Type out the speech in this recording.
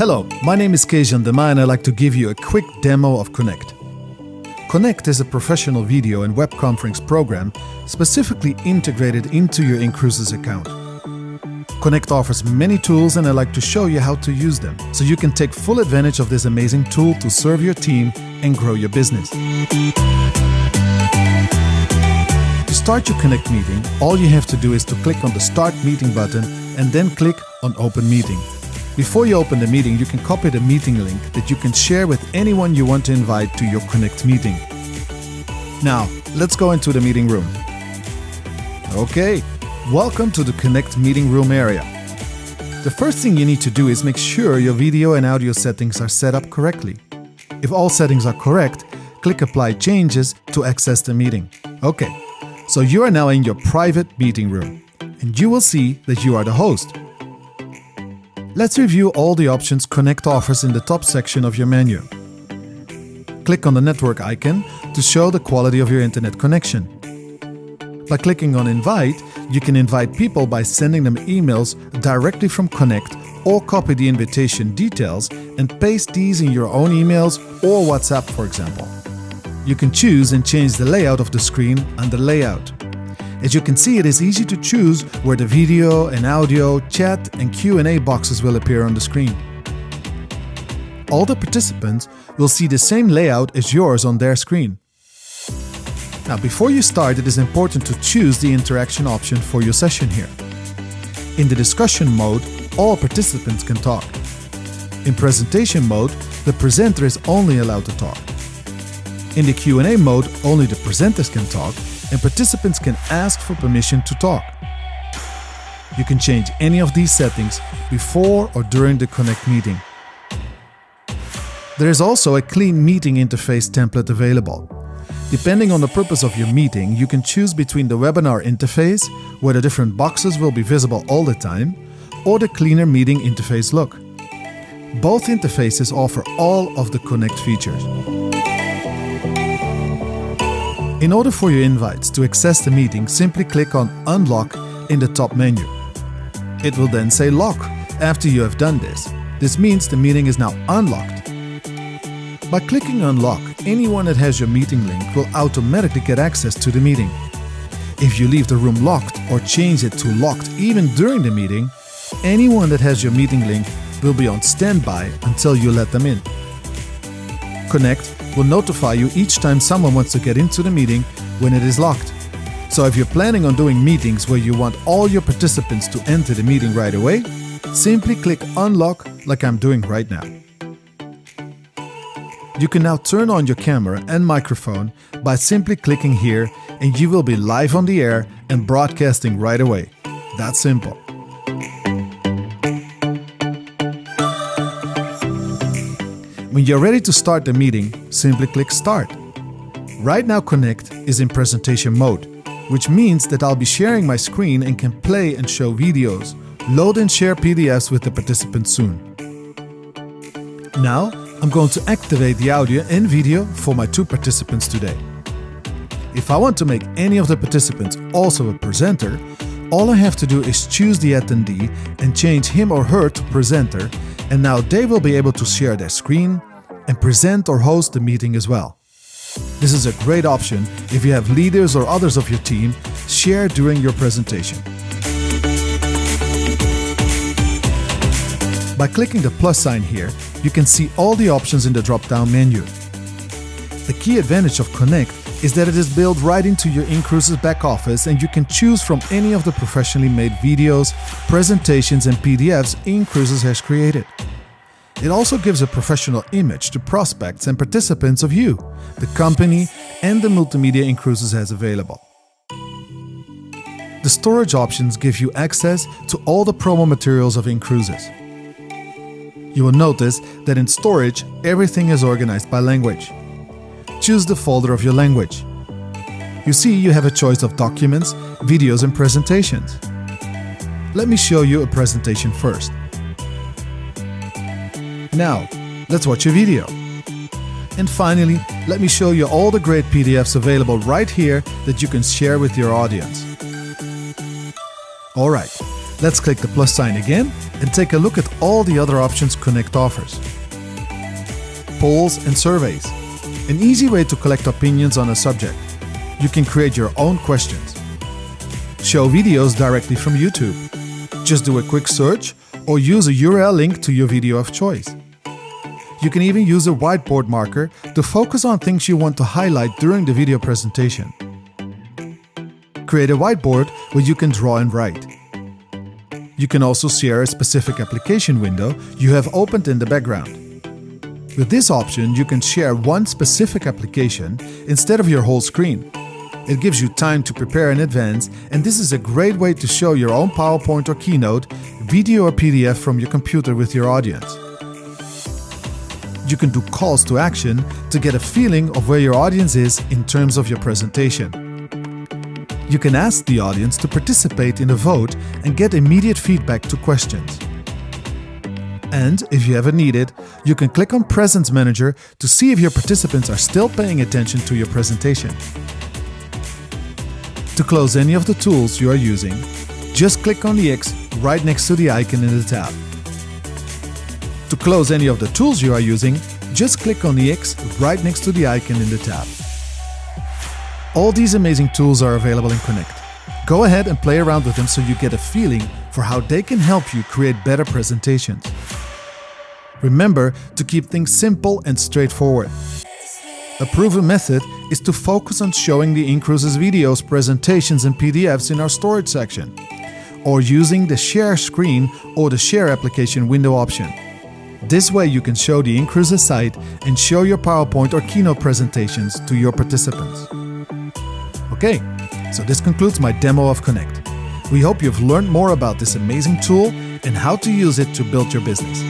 Hello, my name is Kejan Dema and I'd like to give you a quick demo of Connect. Connect is a professional video and web conference program specifically integrated into your InCruises account. Connect offers many tools and I'd like to show you how to use them so you can take full advantage of this amazing tool to serve your team and grow your business. To start your Connect meeting, all you have to do is to click on the Start Meeting button and then click on Open Meeting. Before you open the meeting, you can copy the meeting link that you can share with anyone you want to invite to your Connect meeting. Now, let's go into the meeting room. Okay, welcome to the Connect meeting room area. The first thing you need to do is make sure your video and audio settings are set up correctly. If all settings are correct, click Apply Changes to access the meeting. Okay, so you are now in your private meeting room, and you will see that you are the host. Let's review all the options Connect offers in the top section of your menu. Click on the network icon to show the quality of your internet connection. By clicking on Invite, you can invite people by sending them emails directly from Connect or copy the invitation details and paste these in your own emails or WhatsApp, for example. You can choose and change the layout of the screen under Layout. As you can see, it is easy to choose where the video and audio, chat and Q&A boxes will appear on the screen. All the participants will see the same layout as yours on their screen. Now, before you start, it is important to choose the interaction option for your session here. In the discussion mode, all participants can talk. In presentation mode, the presenter is only allowed to talk. In the Q&A mode, only the presenters can talk, and participants can ask for permission to talk. You can change any of these settings before or during the Connect meeting. There is also a clean meeting interface template available. Depending on the purpose of your meeting, you can choose between the webinar interface, where the different boxes will be visible all the time, or the cleaner meeting interface look. Both interfaces offer all of the Connect features. In order for your invites to access the meeting, simply click on Unlock in the top menu. It will then say Lock after you have done this. This means the meeting is now unlocked. By clicking Unlock, anyone that has your meeting link will automatically get access to the meeting. If you leave the room locked or change it to locked even during the meeting, anyone that has your meeting link will be on standby until you let them in. Connect will notify you each time someone wants to get into the meeting when it is locked. So if you're planning on doing meetings where you want all your participants to enter the meeting right away, simply click Unlock like I'm doing right now. You can now turn on your camera and microphone by simply clicking here, and you will be live on the air and broadcasting right away. That's simple. When you're ready to start the meeting, simply click Start. Right now Connect is in presentation mode, which means that I'll be sharing my screen and can play and show videos, load and share PDFs with the participants soon. Now, I'm going to activate the audio and video for my 2 participants today. If I want to make any of the participants also a presenter, all I have to do is choose the attendee and change him or her to presenter, and now they will be able to share their screen and present or host the meeting as well. This is a great option if you have leaders or others of your team share during your presentation. By clicking the plus sign here, you can see all the options in the drop-down menu. The key advantage of Connect is that it is built right into your InCruises back office, and you can choose from any of the professionally made videos, presentations and PDFs InCruises has created. It also gives a professional image to prospects and participants of you, the company and the multimedia InCruises has available. The storage options give you access to all the promo materials of InCruises. You will notice that in storage, everything is organized by language. Choose the folder of your language. You see, you have a choice of documents, videos and presentations. Let me show you a presentation first. Now, let's watch a video. And finally, let me show you all the great PDFs available right here that you can share with your audience. Alright, Let's click the plus sign again and take a look at all the other options Connect offers. Polls and surveys. An easy way to collect opinions on a subject. You can create your own questions. Show videos directly from YouTube. Just do a quick search or use a URL link to your video of choice. You can even use a whiteboard marker to focus on things you want to highlight during the video presentation. Create a whiteboard where you can draw and write. You can also share a specific application window you have opened in the background. With this option, you can share one specific application instead of your whole screen. It gives you time to prepare in advance, and this is a great way to show your own PowerPoint or Keynote, video or PDF from your computer with your audience. You can do calls to action to get a feeling of where your audience is in terms of your presentation. You can ask the audience to participate in a vote and get immediate feedback to questions. And if you ever need it, you can click on Presence Manager to see if your participants are still paying attention to your presentation. To close any of the tools you are using, just click on the X right next to the icon in the tab. To close any of the tools you are using, just click on the X right next to the icon in the tab. All these amazing tools are available in Connect. Go ahead and play around with them so you get a feeling for how they can help you create better presentations. Remember to keep things simple and straightforward. A proven method is to focus on showing the InCruises videos, presentations and PDFs in our storage section, or using the share screen or the share application window option. This way you can show the InCruises site and show your PowerPoint or Keynote presentations to your participants. Okay, so this concludes my demo of Connect. We hope you've learned more about this amazing tool and how to use it to build your business.